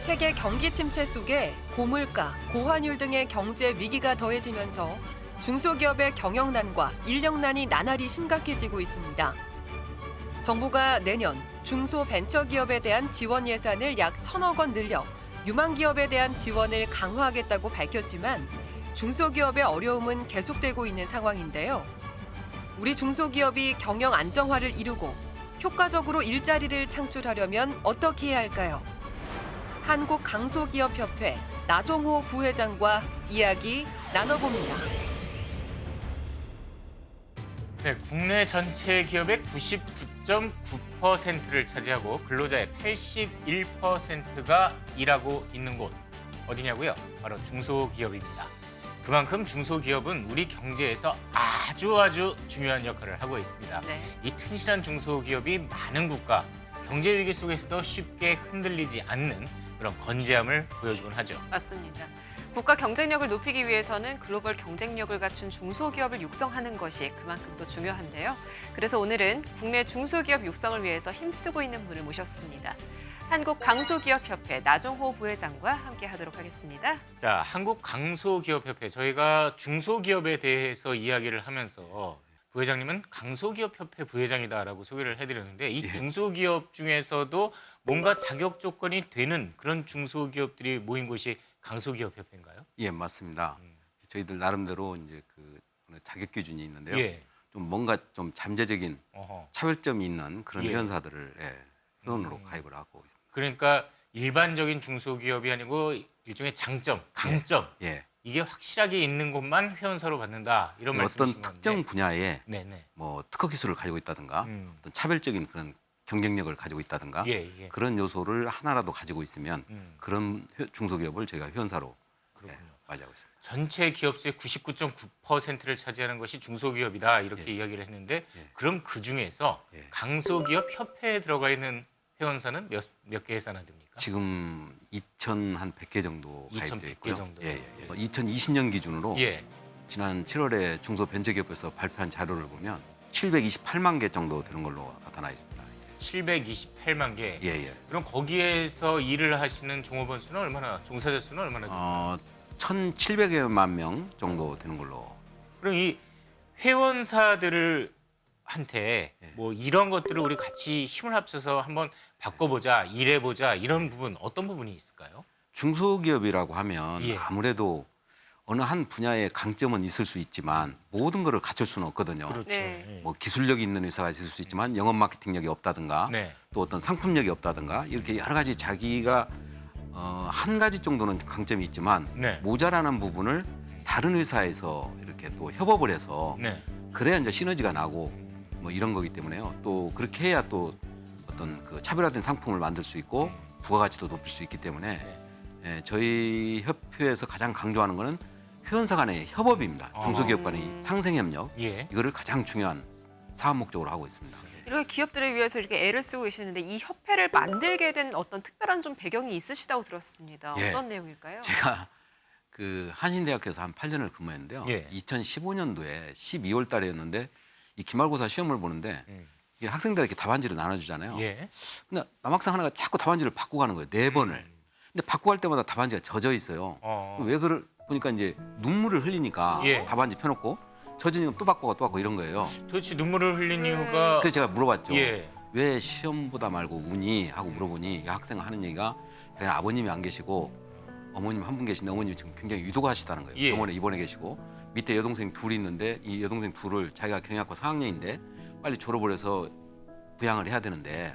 세계 경기 침체 속에 고물가, 고환율 등의 경제 위기가 더해지면서 중소기업의 경영난과 인력난이 나날이 심각해지고 있습니다. 정부가 내년 중소벤처기업에 대한 지원 예산을 약 1,000억 원 늘려 유망기업에 대한 지원을 강화하겠다고 밝혔지만 중소기업의 어려움은 계속되고 있는 상황인데요. 우리 중소기업이 경영 안정화를 이루고 효과적으로 일자리를 창출하려면 어떻게 해야 할까요? 한국강소기업협회 나종호 부회장과 이야기 나눠봅니다. 네, 국내 전체 기업의 99.9%를 차지하고 근로자의 81%가 일하고 있는 곳 어디냐고요? 바로 중소기업입니다. 그만큼 중소기업은 우리 경제에서 아주 중요한 역할을 하고 있습니다. 네. 이 튼실한 중소기업이 많은 국가, 경제 위기 속에서도 쉽게 흔들리지 않는 그런 건재함을 보여주곤 하죠. 맞습니다. 국가 경쟁력을 높이기 위해서는 글로벌 경쟁력을 갖춘 중소기업을 육성하는 것이 그만큼 더 중요한데요. 그래서 오늘은 국내 중소기업 육성을 위해서 힘쓰고 있는 분을 모셨습니다. 한국강소기업협회 나종호 부회장과 함께하도록 하겠습니다. 자, 한국강소기업협회 저희가 중소기업에 대해서 이야기를 하면서 부회장님은 강소기업협회 부회장이다라고 소개를 해드렸는데 이 중소기업 중에서도 뭔가 자격 조건이 되는 그런 중소기업들이 모인 곳이 강소기업협회인가요? 예, 맞습니다. 저희들 나름대로 이제 그 자격 기준이 있는데요. 예. 좀 뭔가 좀 잠재적인 어허. 차별점이 있는 그런 예. 회원사들을 회원으로 가입을 하고 있습니다. 그러니까 일반적인 중소기업이 아니고 일종의 장점, 강점 예. 이게 확실하게 있는 곳만 회원사로 받는다 이런 말씀이신 어떤 건데. 특정 분야에 네네. 뭐 특허 기술을 가지고 있다든가 어떤 차별적인 그런 경쟁력을 가지고 있다든가 예. 그런 요소를 하나라도 가지고 있으면 음. 그런 중소기업을 저희가 회원사로 그렇군요. 맞이하고 있습니다. 전체 기업수의 99.9%를 차지하는 것이 중소기업이다 이렇게 이야기를 했는데 그럼 그 중에서 강소기업 협회에 들어가 있는 회원사는 몇 개 회사나 됩니까? 지금 2,100개 정도 가입되어 2,100개 있고요. 정도. 2020년 기준으로 예. 지난 7월에 중소벤처기업에서 발표한 자료를 보면 728만 개 정도 되는 걸로 나타나 있습니다. 728만 개. 예. 그럼 거기에서 일을 하시는 종업원 수는 얼마나, 종사자 수는 얼마나 됩니까? 1,700여만 명 정도 되는 걸로. 그럼 이 회원사들을 한테 뭐 이런 것들을 우리 같이 힘을 합쳐서 한번 바꿔보자, 일해보자 이런 부분 어떤 부분이 있을까요? 중소기업이라고 하면 예. 아무래도 어느 한 분야의 강점은 있을 수 있지만 모든 거를 갖출 수는 없거든요. 그렇죠. 네. 뭐 기술력이 있는 회사가 있을 수 있지만 영업 마케팅력이 없다든가 네. 또 어떤 상품력이 없다든가 이렇게 여러 가지 자기가 한 가지 정도는 강점이 있지만 네. 모자라는 부분을 다른 회사에서 이렇게 또 협업을 해서 네. 그래야 이제 시너지가 나고 뭐 이런 거기 때문에요. 또 그렇게 해야 또 어떤 그 차별화된 상품을 만들 수 있고 부가가치도 높일 수 있기 때문에 저희 협회에서 가장 강조하는 거는 회원사 간의 협업입니다. 중소기업 간의 상생협력 예. 이거를 가장 중요한 사업 목적으로 하고 있습니다. 이렇게 기업들을 위해서 이렇게 애를 쓰고 계시는데 이 협회를 만들게 된 어떤 특별한 좀 배경이 있으시다고 들었습니다. 예. 어떤 내용일까요? 제가 그 한신대학교에서 한 8년을 근무했는데요. 예. 2015년도에 12월 달이었는데 이 기말고사 시험을 보는데 이게 학생들에게 답안지를 나눠주잖아요. 예. 근데 남학생 하나가 자꾸 답안지를 바꾸고 가는 거예요. 4번을. 근데 바꾸고 할 때마다 답안지가 젖어 있어요. 왜 보니까 이제 눈물을 흘리니까 예. 답안지 펴놓고 젖으니까 또 바꾸고 이런 거예요. 도대체 눈물을 흘린 이유가 그래서 제가 물어봤죠. 예. 왜 시험보다 말고 우니 하고 물어보니 이 학생은 하는 얘기가 자기는 아버님이 안 계시고 어머님 한 분 계신데 어머님이 지금 굉장히 유도하시다는 거예요. 예. 병원에 입원해 계시고 밑에 여동생 둘이 있는데 이 여동생 둘을 자기가 경영학과 4학년인데 빨리 졸업을 해서 부양을 해야 되는데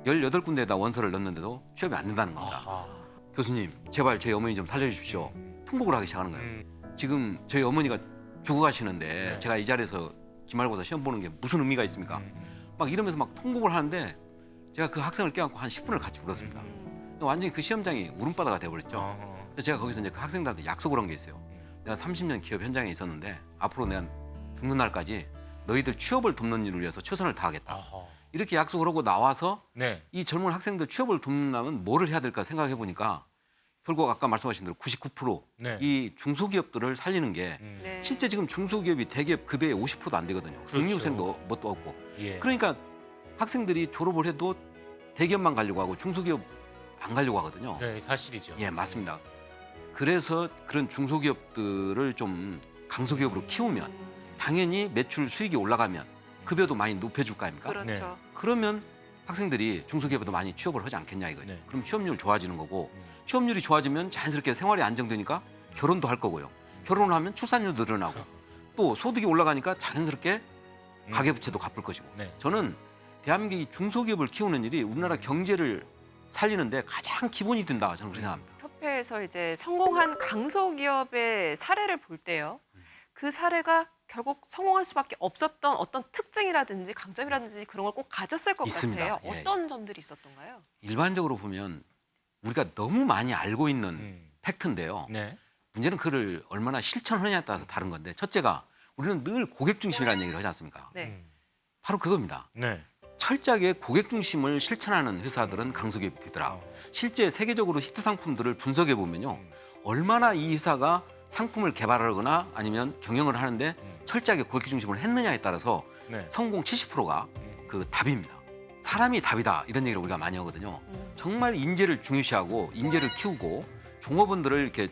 18군데에다 원서를 넣는데도 취업이 안 된다는 겁니다. 교수님 제발 저희 어머니 좀 살려주십시오. 통곡을 하기 시작하는 거예요. 지금 저희 어머니가 죽어가시는데 제가 이 자리에서 기말고사 시험 보는 게 무슨 의미가 있습니까? 막 이러면서 막 통곡을 하는데 제가 그 학생을 껴안고 한 10분을 같이 울었습니다. 완전히 그 시험장이 울음바다가 돼버렸죠. 그래서 제가 거기서 이제 그 학생들한테 약속을 한 게 있어요. 내가 30년 기업 현장에 있었는데 앞으로 내가 죽는 날까지 너희들 취업을 돕는 일을 위해서 최선을 다하겠다. 이렇게 약속을 하고 나와서 네. 이 젊은 학생들 취업을 돕는다면 뭐를 해야 될까 생각해 보니까 결국 아까 말씀하신 대로 99% 네. 이 중소기업들을 살리는 게 네. 실제 지금 중소기업이 대기업 급여의 50%도 안 되거든요. 그렇죠. 복리후생도 뭣도 없고. 예. 그러니까 학생들이 졸업을 해도 대기업만 가려고 하고 중소기업 안 가려고 하거든요. 네, 사실이죠. 예, 맞습니다. 그래서 그런 중소기업들을 좀 강소기업으로 키우면 당연히 매출 수익이 올라가면 급여도 많이 높여줄 거 아닙니까? 그렇죠. 그러면 학생들이 중소기업에도 많이 취업을 하지 않겠냐 이거죠. 네. 그럼 취업률 좋아지는 거고 취업률이 좋아지면 자연스럽게 생활이 안정되니까 결혼도 할 거고요. 결혼을 하면 출산율 늘어나고 또 소득이 올라가니까 자연스럽게 가계부채도 갚을 것이고. 네. 저는 대한민국이 중소기업을 키우는 일이 우리나라 경제를 살리는데 가장 기본이 된다. 저는 그렇게 생각합니다. 협회에서 이제 성공한 강소기업의 사례를 볼 때요. 그 사례가 결국 성공할 수밖에 없었던 어떤 특징이라든지 강점이라든지 그런 걸 꼭 가졌을 것 있습니다. 같아요. 예. 어떤 점들이 있었던가요? 일반적으로 보면 우리가 너무 많이 알고 있는 팩트인데요. 네. 문제는 그를 얼마나 실천하느냐에 따라서 다른 건데 첫째가 우리는 늘 고객 중심이라는 얘기를 하지 않습니까? 네. 바로 그겁니다. 네. 철저하게 고객 중심을 실천하는 회사들은 강소기업이 되더라. 실제 세계적으로 히트 상품들을 분석해 보면요. 얼마나 이 회사가 상품을 개발하거나 아니면 경영을 하는데 철저하게 고객 중심을 했느냐에 따라서 네. 성공 70%가 그 답입니다. 사람이 답이다 이런 얘기를 우리가 많이 하거든요. 정말 인재를 중요시하고 인재를 키우고 종업원들을 이렇게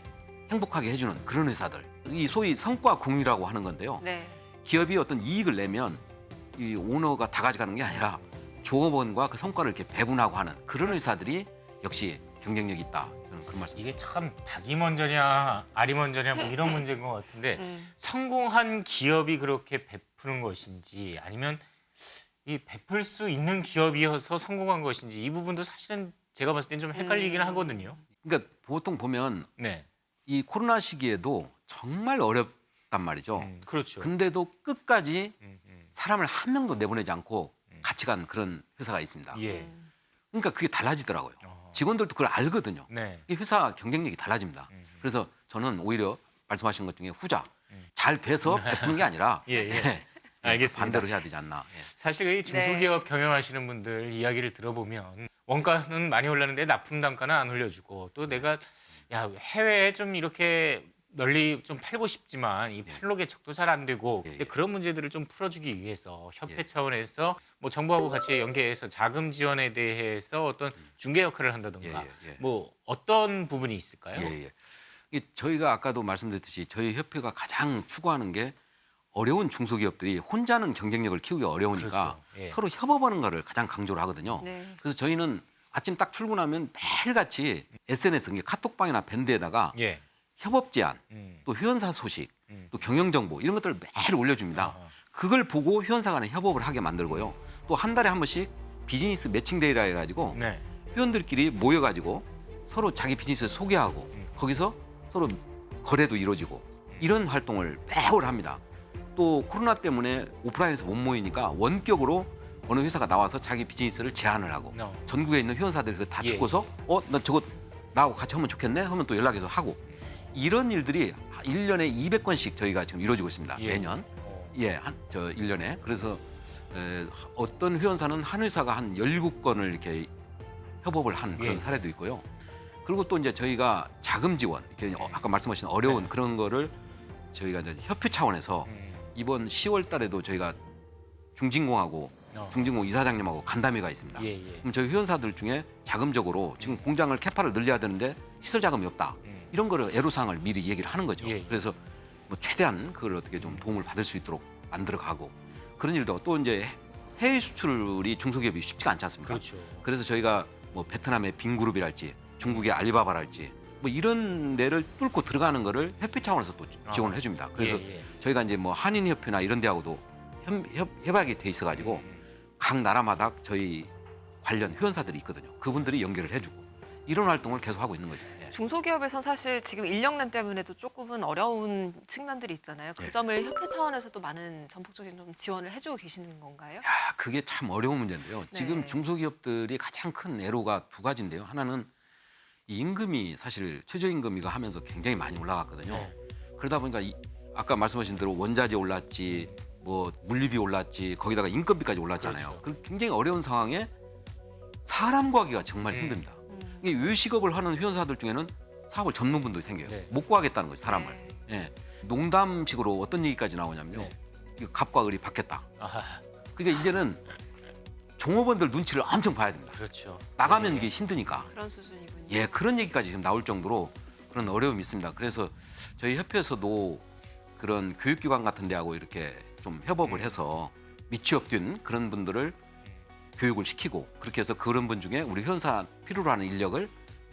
행복하게 해주는 그런 회사들. 이 소위 성과 공유라고 하는 건데요. 네. 기업이 어떤 이익을 내면 이 오너가 다 가져가는 게 아니라 종업원과 그 성과를 이렇게 배분하고 하는 그런 회사들이 역시 경쟁력이 있다. 저는 그런 말씀. 이게 참 닭이 먼저냐 알이 먼저냐 뭐 이런 문제인 것 같은데 성공한 기업이 그렇게 베푸는 것인지 아니면 이 베풀 수 있는 기업이어서 성공한 것인지 이 부분도 사실은 제가 봤을 땐 좀 헷갈리긴 하거든요. 그러니까 보통 보면 네. 이 코로나 시기에도 정말 어렵단 말이죠. 그렇죠. 근데도 끝까지 사람을 한 명도 내보내지 않고 같이 간 그런 회사가 있습니다. 예. 그러니까 그게 달라지더라고요. 직원들도 그걸 알거든요. 네. 이 회사 경쟁력이 달라집니다. 그래서 저는 오히려 말씀하신 것 중에 후자 잘 배서 베푸는 게 아니라 예, 예. 예, 알겠습니다. 반대로 해야 되지 않나. 예. 사실 이 중소기업 경영하시는 분들 이야기를 들어보면 원가는 많이 올랐는데 납품 단가는 안 올려주고 또 내가 야 해외에 좀 이렇게 널리 좀 팔고 싶지만 이 판로 개척도 잘 안 되고 예, 근데 예. 그런 문제들을 좀 풀어주기 위해서 협회 예. 차원에서 뭐 정부하고 같이 연계해서 자금 지원에 대해서 어떤 중개 역할을 한다던가 예, 예, 예. 뭐 어떤 부분이 있을까요? 예, 예. 이 저희가 아까도 말씀드렸듯이 저희 협회가 가장 추구하는 게 어려운 중소기업들이 혼자는 경쟁력을 키우기 어려우니까 그렇죠. 예. 서로 협업하는 거를 가장 강조를 하거든요. 네. 그래서 저희는 아침 딱 출근하면 매일같이 SNS, 카톡방이나 밴드에다가 예. 협업 제안, 음. 또 회원사 소식, 또 경영 정보 이런 것들을 매일 올려줍니다. 아하. 그걸 보고 회원사 간에 협업을 하게 만들고요. 또 한 달에 한 번씩 비즈니스 매칭 데이라 해가지고 네. 회원들끼리 모여가지고 서로 자기 비즈니스를 소개하고 거기서 서로 거래도 이루어지고 이런 활동을 매월 합니다. 또 코로나 때문에 오프라인에서 못 모이니까 원격으로 어느 회사가 나와서 자기 비즈니스를 제안을 하고 전국에 있는 회원사들이 그거 다 예, 듣고서 나 저거 나하고 같이 하면 좋겠네 하면 또 연락해서 하고 이런 일들이 1년에 200건씩 저희가 지금 이루어지고 있습니다. 예. 매년. 예, 저 1년에. 그래서 어떤 회원사는 한 회사가 한 17건을 이렇게 협업을 한 그런 예. 사례도 있고요. 그리고 또 이제 저희가 자금 지원, 이렇게 아까 말씀하신 어려운 그런 거를 저희가 이제 협회 차원에서 이번 10월 달에도 저희가 중진공하고 중진공 이사장님하고 간담회가 있습니다. 예, 예. 그럼 저희 회원사들 중에 자금적으로 지금 공장을 캐파를 늘려야 되는데 시설 자금이 없다. 이런 거를 애로사항을 미리 얘기를 하는 거죠. 예. 그래서 뭐 최대한 그걸 어떻게 좀 도움을 받을 수 있도록 만들어가고 그런 일도 또 이제 해외 수출이 중소기업이 쉽지가 않지 않습니까? 그렇죠. 그래서 저희가 뭐 베트남의 빈그룹이랄지 중국의 알리바바랄지 뭐 이런 데를 뚫고 들어가는 거를 협회 차원에서 또 지원을 해줍니다. 그래서 예, 예. 저희가 이제 뭐 한인협회나 이런 데하고도 협약이 돼 있어가지고 각 나라마다 저희 관련 회원사들이 있거든요. 그분들이 연결을 해주고 이런 활동을 계속 하고 있는 거죠. 예. 중소기업에선 사실 지금 인력난 때문에도 조금은 어려운 측면들이 있잖아요. 그 예. 점을 협회 차원에서도 많은 전폭적인 좀 지원을 해주고 계시는 건가요? 야, 그게 참 어려운 문제인데요. 지금 네. 중소기업들이 가장 큰 애로가 두 가지인데요. 하나는 이 임금이 사실 최저임금이가 하면서 굉장히 많이 올라갔거든요. 네. 그러다 보니까 아까 말씀하신 대로 원자재 올랐지, 뭐 물리비 올랐지, 거기다가 인건비까지 올랐잖아요. 그렇죠. 그 굉장히 어려운 상황에 사람 구하기가 정말 힘듭니다. 이 외식업을 하는 회원사들 중에는 사업을 접는 분도 생겨요. 네. 못 구하겠다는 거죠, 사람을. 예. 농담식으로 어떤 얘기까지 나오냐면요. 네. 이거 갑과 을이 받겠다. 아하. 그러니까 이제는 종업원들 눈치를 엄청 봐야 됩니다. 그렇죠. 나가면 예. 이게 힘드니까. 그런 수준이군요. 예, 그런 얘기까지 지금 나올 정도로 그런 어려움이 있습니다. 그래서 저희 협회에서도 그런 교육기관 같은 데하고 이렇게 좀 협업을 해서 미취업 뛴 그런 분들을 교육을 시키고 그렇게 해서 그런 분 중에 우리 회원사 필요로 하는 인력을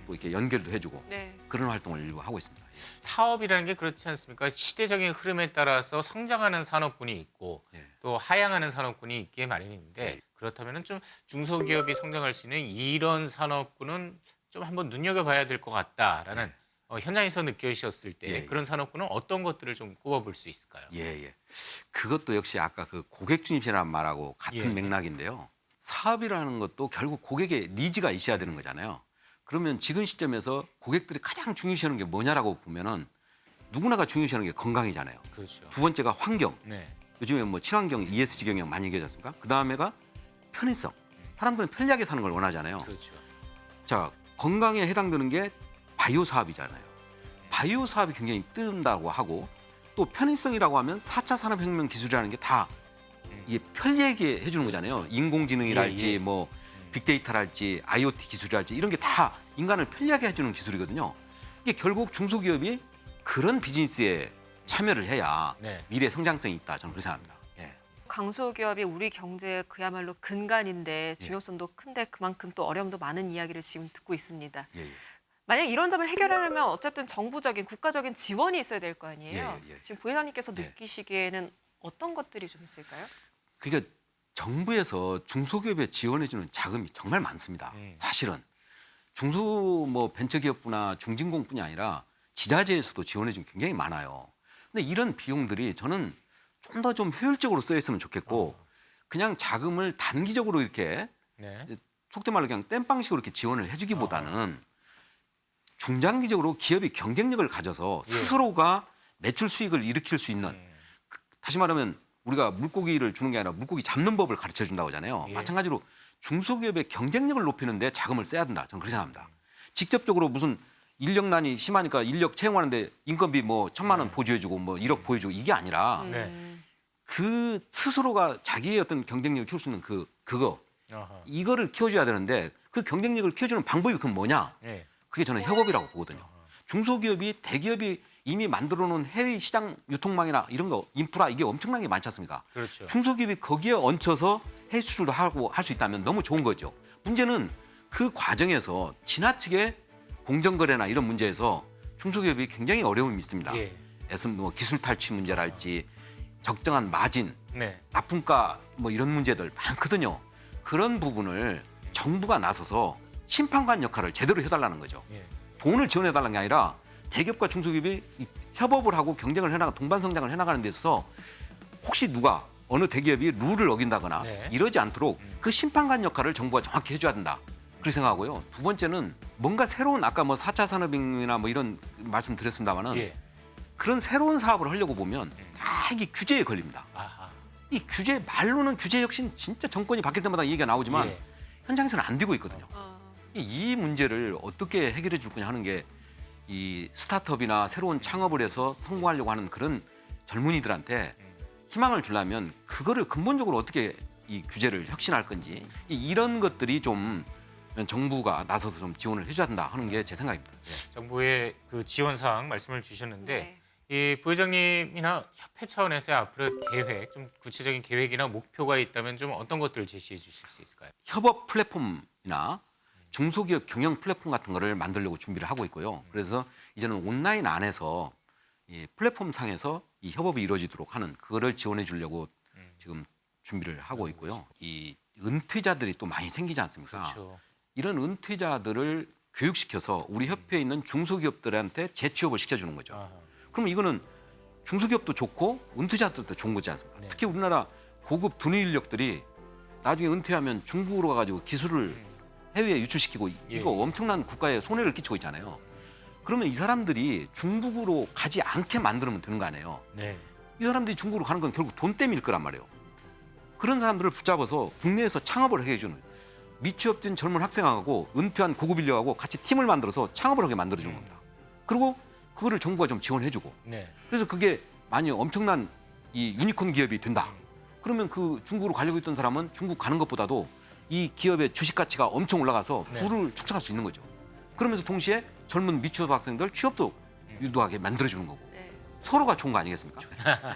또 이렇게 연결도 해주고 네. 그런 활동을 일부 하고 있습니다. 사업이라는 게 그렇지 않습니까? 시대적인 흐름에 따라서 성장하는 산업군이 있고 예. 또 하향하는 산업군이 있기에 마련인데 예. 그렇다면 좀 중소기업이 성장할 수 있는 이런 산업군은 좀 한번 눈여겨봐야 될 것 같다라는 현장에서 느끼셨을 때 예, 예. 그런 산업군은 어떤 것들을 좀 꼽아볼 수 있을까요? 예, 예. 그것도 역시 아까 그 고객 중심이라는 말하고 같은 예. 맥락인데요. 사업이라는 것도 결국 고객의 니즈가 있어야 되는 거잖아요. 그러면 지금 시점에서 고객들이 가장 중요시하는 게 뭐냐라고 보면은 누구나가 중요시하는 게 건강이잖아요. 그렇죠. 두 번째가 환경. 네. 요즘에 뭐 친환경, ESG 경영 많이 얘기하지 않습니까? 그 다음에가 편의성. 사람들은 편리하게 사는 걸 원하잖아요. 그렇죠. 자, 건강에 해당되는 게 바이오 사업이잖아요. 바이오 사업이 굉장히 뜬다고 하고 또 편의성이라고 하면 4차 산업혁명 기술이라는 게 다 이게 편리하게 해주는 거잖아요. 인공지능이랄지 예, 예. 뭐 빅데이터랄지 IoT 기술이랄지 이런 게 다 인간을 편리하게 해주는 기술이거든요. 이게 결국 중소기업이 그런 비즈니스에 참여를 해야 네. 미래 성장성이 있다. 저는 그렇게 생각합니다. 예. 강소기업이 우리 경제의 그야말로 근간인데 중요성도 큰데 그만큼 또 어려움도 많은 이야기를 지금 듣고 있습니다. 예, 예. 만약 이런 점을 해결하려면 어쨌든 정부적인 국가적인 지원이 있어야 될 거 아니에요. 예, 예, 예. 지금 부회장님께서 예. 느끼시기에는 어떤 것들이 좀 있을까요? 그러니까 정부에서 중소기업에 지원해주는 자금이 정말 많습니다. 사실은 중소 뭐 벤처기업부나 중진공뿐이 아니라 지자체에서도 지원해주는 게 굉장히 많아요. 근데 이런 비용들이 저는 좀 더 좀 효율적으로 쓰였으면 좋겠고 그냥 자금을 단기적으로 이렇게 네. 속된 말로 그냥 땜빵식으로 이렇게 지원을 해주기보다는 중장기적으로 기업이 경쟁력을 가져서 스스로가 매출 수익을 일으킬 수 있는 다시 말하면 우리가 물고기를 주는 게 아니라 물고기 잡는 법을 가르쳐 준다고 하잖아요. 예. 마찬가지로 중소기업의 경쟁력을 높이는 데 자금을 써야 된다. 저는 그렇게 생각합니다. 직접적으로 무슨 인력난이 심하니까 인력 채용하는데 인건비 뭐 1,000만 원 보조해주고 뭐 1억 보여주고 이게 아니라 네. 그 스스로가 자기의 어떤 경쟁력을 키울 수 있는 그거 아하. 이거를 키워줘야 되는데 그 경쟁력을 키워주는 방법이 그건 뭐냐? 네. 그게 저는 협업이라고 보거든요. 중소기업이 대기업이 이미 만들어 놓은 해외 시장 유통망이나 이런 거 인프라 이게 엄청나게 많지 않습니까? 그렇죠. 중소기업이 거기에 얹혀서 해외 수출도 하고 할 수 있다면 너무 좋은 거죠. 문제는 그 과정에서 지나치게 공정거래나 이런 문제에서 중소기업이 굉장히 어려움이 있습니다. 예. 예를 뭐 기술 탈취 문제랄지 적정한 마진, 네. 납품가 뭐 이런 문제들 많거든요. 그런 부분을 정부가 나서서 심판관 역할을 제대로 해달라는 거죠. 예. 돈을 지원해달라는 게 아니라 대기업과 중소기업이 협업을 하고 경쟁을 해나가 동반 성장을 해나가는 데 있어서 혹시 누가 어느 대기업이 룰을 어긴다거나 네. 이러지 않도록 그 심판관 역할을 정부가 정확히 해줘야 된다. 그렇게 생각하고요. 두 번째는 뭔가 새로운 아까 뭐 4차 산업혁명이나 뭐 이런 말씀 드렸습니다마는 예. 그런 새로운 사업을 하려고 보면 다 이게 규제에 걸립니다. 아하. 이 규제 말로는 규제 혁신 진짜 정권이 바뀔 때마다 얘기가 나오지만 예. 현장에서는 안 되고 있거든요. 이 문제를 어떻게 해결해 줄 거냐 하는 게 이 스타트업이나 새로운 창업을 해서 성공하려고 하는 그런 젊은이들한테 희망을 주려면 그거를 근본적으로 어떻게 이 규제를 혁신할 건지 이런 것들이 좀 정부가 나서서 좀 지원을 해줘야 한다 하는 게 제 생각입니다. 정부의 그 지원 사항 말씀을 주셨는데 네. 이 부회장님이나 협회 차원에서의 앞으로 계획, 좀 구체적인 계획이나 목표가 있다면 좀 어떤 것들을 제시해 주실 수 있을까요? 협업 플랫폼이나 중소기업 경영 플랫폼 같은 거를 만들려고 준비를 하고 있고요. 그래서 이제는 온라인 안에서 이 플랫폼 상에서 이 협업이 이루어지도록 하는 그거를 지원해 주려고 지금 준비를 하고 있고요. 이 은퇴자들이 또 많이 생기지 않습니까? 그렇죠. 이런 은퇴자들을 교육시켜서 우리 협회에 있는 중소기업들한테 재취업을 시켜주는 거죠. 아하. 그럼 이거는 중소기업도 좋고 은퇴자들도 좋은 거지 않습니까? 네. 특히 우리나라 고급 두뇌 인력들이 나중에 은퇴하면 중국으로 가가지고 기술을 해외에 유출시키고 예. 이거 엄청난 국가에 손해를 끼치고 있잖아요. 그러면 이 사람들이 중국으로 가지 않게 만들면 되는 거 아니에요. 네. 이 사람들이 중국으로 가는 건 결국 돈 때문일 거란 말이에요. 그런 사람들을 붙잡아서 국내에서 창업을 해주는 미취업된 젊은 학생하고 은퇴한 고급 인력하고 같이 팀을 만들어서 창업을 하게 만들어주는 겁니다. 그리고 그거를 정부가 좀 지원해주고 네. 그래서 그게 만약 엄청난 이 유니콘 기업이 된다. 그러면 그 중국으로 가려고 했던 사람은 중국 가는 것보다도 이 기업의 주식 가치가 엄청 올라가서 네. 부를 축적할 수 있는 거죠. 그러면서 동시에 젊은 미취학생들 취업도 유도하게 만들어주는 거고 네. 서로가 좋은 거 아니겠습니까?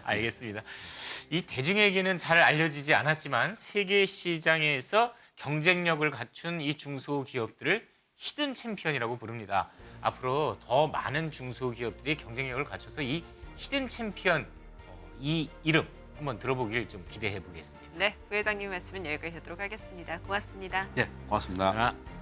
알겠습니다. 이 대중에게는 잘 알려지지 않았지만 세계 시장에서 경쟁력을 갖춘 이 중소기업들을 히든 챔피언이라고 부릅니다. 앞으로 더 많은 중소기업들이 경쟁력을 갖춰서 이 히든 챔피언 이 이름 한번 들어보길 좀 기대해 보겠습니다. 네, 부회장님 말씀은 여기까지 듣도록 하겠습니다. 고맙습니다. 예, 고맙습니다. 아.